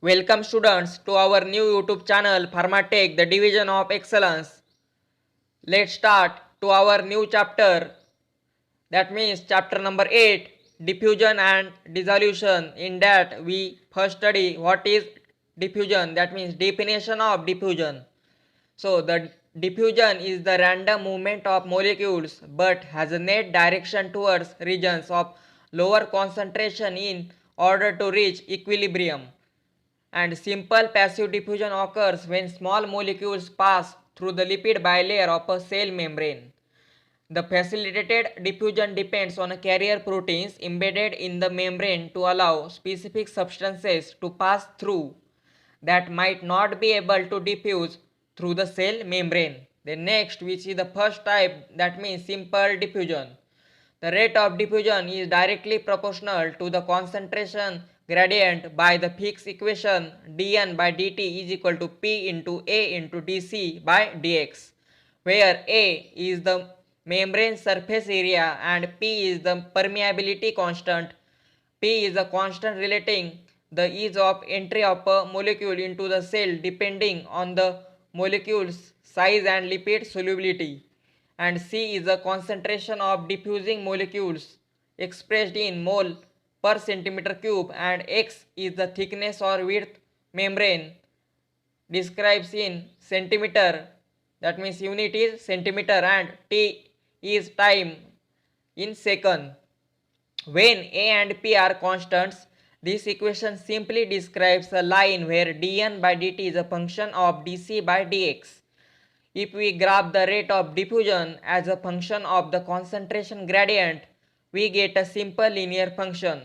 Welcome students to our new YouTube channel Pharmatech, the division of excellence. Let's start to our new chapter, that means chapter number 8, diffusion and dissolution. In that we first study what is diffusion, that means definition of diffusion. So the diffusion is the random movement of molecules but has a net direction towards regions of lower concentration in order to reach equilibrium. And simple passive diffusion occurs when small molecules pass through the lipid bilayer of a cell membrane. The facilitated diffusion depends on carrier proteins embedded in the membrane to allow specific substances to pass through that might not be able to diffuse through the cell membrane. Then next we see the first type, that means simple diffusion. The rate of diffusion is directly proportional to the concentration gradient by the Fick's equation dN by dt is equal to P into A into dC by dx, where A is the membrane surface area and P is the permeability constant. P is the constant relating the ease of entry of a molecule into the cell depending on the molecule's size and lipid solubility, and C is the concentration of diffusing molecules expressed in mole per centimeter cube, and X is the thickness or width membrane describes in centimeter, that means unit is centimeter, and T is time in second. When A and P are constants, this equation simply describes a line where dN by dt is a function of dC by dx. If we graph the rate of diffusion as a function of the concentration gradient, we get a simple linear function.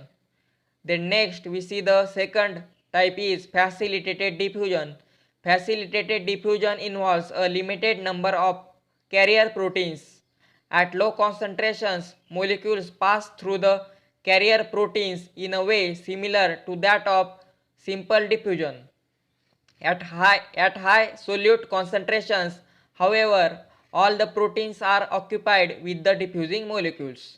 Then next we see the second type is facilitated diffusion. Facilitated diffusion involves a limited number of carrier proteins. At low concentrations, molecules pass through the carrier proteins in a way similar to that of simple diffusion. At high solute concentrations, however, all the proteins are occupied with the diffusing molecules.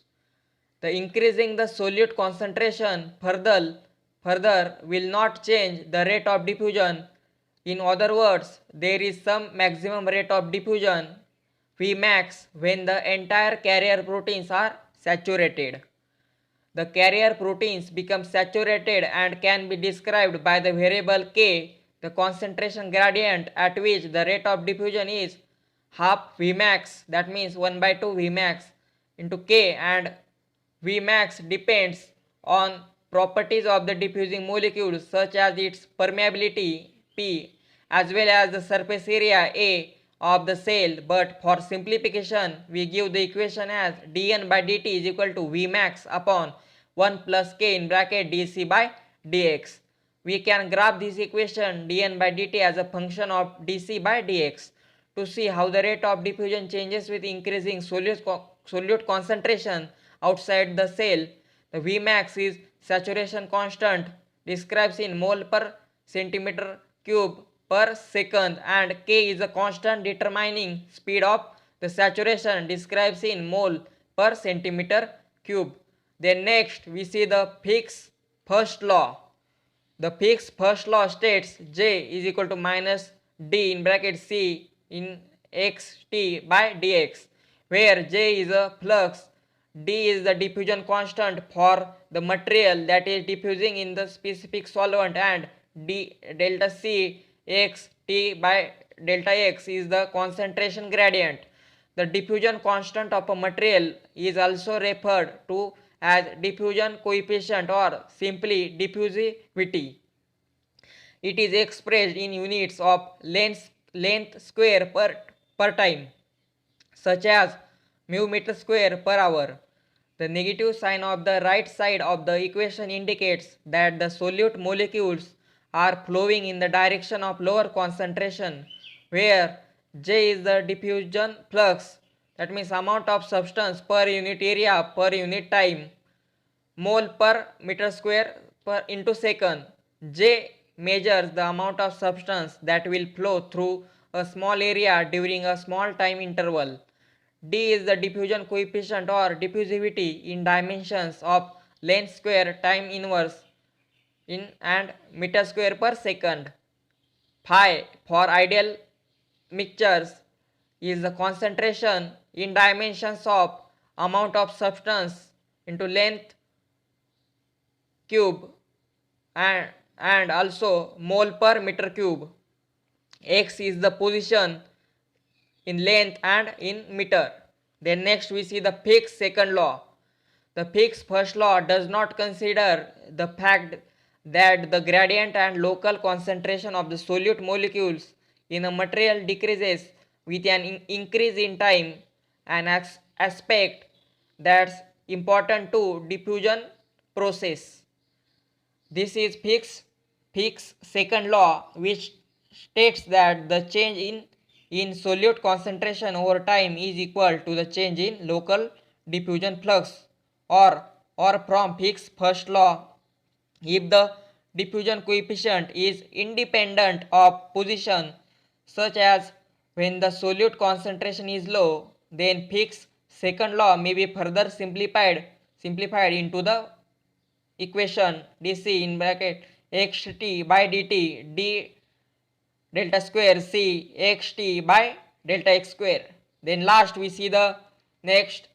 The increasing the solute concentration further will not change the rate of diffusion. In other words, there is some maximum rate of diffusion Vmax when the entire carrier proteins are saturated. The carrier proteins become saturated and can be described by the variable K, the concentration gradient at which the rate of diffusion is half Vmax, that means 1 by 2 Vmax into K, and Vmax depends on properties of the diffusing molecule such as its permeability P as well as the surface area A of the cell, but for simplification we give the equation as dN by dt is equal to Vmax upon 1 plus K in bracket dC by dx. We can graph this equation dN by dt as a function of dC by dx to see how the rate of diffusion changes with increasing solute concentration outside the cell. The Vmax is saturation constant describes in mole per centimeter cube per second, and K is a constant determining speed of the saturation describes in mole per centimeter cube. Then next we see the Fick's first law. The Fick's first law states J is equal to minus D in bracket C in xt by dx, where J is a flux, D is the diffusion constant for the material that is diffusing in the specific solvent, and D delta C x T by delta x is the concentration gradient. The diffusion constant of a material is also referred to as diffusion coefficient or simply diffusivity. It is expressed in units of length square per time, such as mu meter square per hour. The negative sign of the right side of the equation indicates that the solute molecules are flowing in the direction of lower concentration, where J is the diffusion flux, that means amount of substance per unit area per unit time, mole per meter square per into second. J measures the amount of substance that will flow through a small area during a small time interval. D is the diffusion coefficient or diffusivity in dimensions of length square time inverse in and meter square per second. Phi for ideal mixtures is the concentration in dimensions of amount of substance into length cube and also mole per meter cube. X is the position in length and in meter. Then next we see the Fick's second law. The Fick's first law does not consider the fact that the gradient and local concentration of the solute molecules in a material decreases with an increase in time, an aspect that's important to diffusion process. This is Fick's second law, which states that the change in solute concentration over time is equal to the change in local diffusion flux, or from Fick's first law, if the diffusion coefficient is independent of position, such as when the solute concentration is low, then Fick's second law may be further simplified into the equation dc in bracket xt by dt d delta square c xt by delta x square. Then last we see the next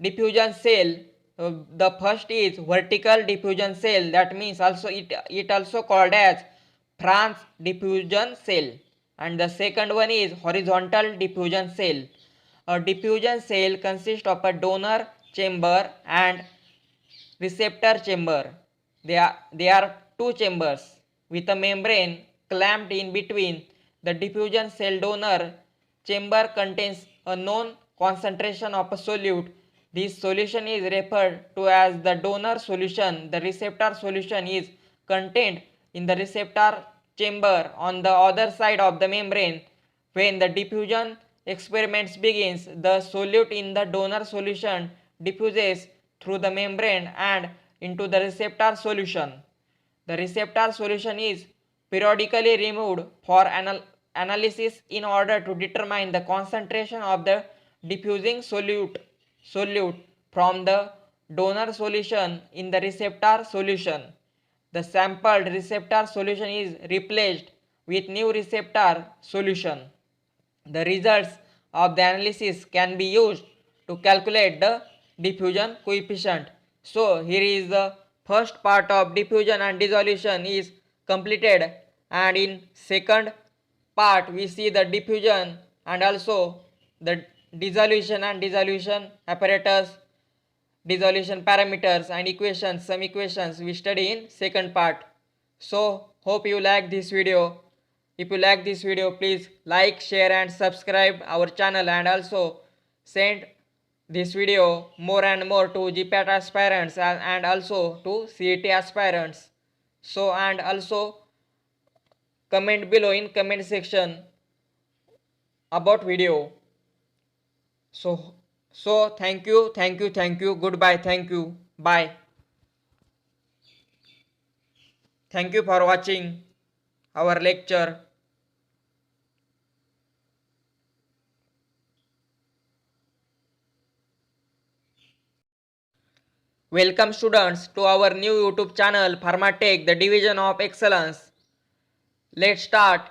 diffusion cell. The first is vertical diffusion cell, that means also it also called as Franz diffusion cell, and the second one is horizontal diffusion cell. A diffusion cell consists of a donor chamber and receptor chamber. They are two chambers with a membrane clamped in between. The diffusion cell donor chamber contains a known concentration of a solute. This solution is referred to as the donor solution. The receptor solution is contained in the receptor chamber on the other side of the membrane. When the diffusion experiments begins, the solute in the donor solution diffuses through the membrane and into the receptor solution. The receptor solution is periodically removed for analysis in order to determine the concentration of the diffusing solute from the donor solution in the receptor solution. The sampled receptor solution is replaced with new receptor solution. The results of the analysis can be used to calculate the diffusion coefficient. So here is the first part of diffusion and dissolution is completed, and in second part we see the diffusion and also the dissolution and dissolution apparatus, dissolution parameters and equations. Some equations we study in second part. So hope you like this video. If you like this video, please like, share and subscribe our channel, and also send this video more and more to GPAT aspirants and also to CET aspirants. So and also comment below in comment section about video. So thank you. Goodbye. Thank you. Bye. Thank you for watching our lecture. Welcome students to our new YouTube channel Pharmatech, the division of excellence. Let's start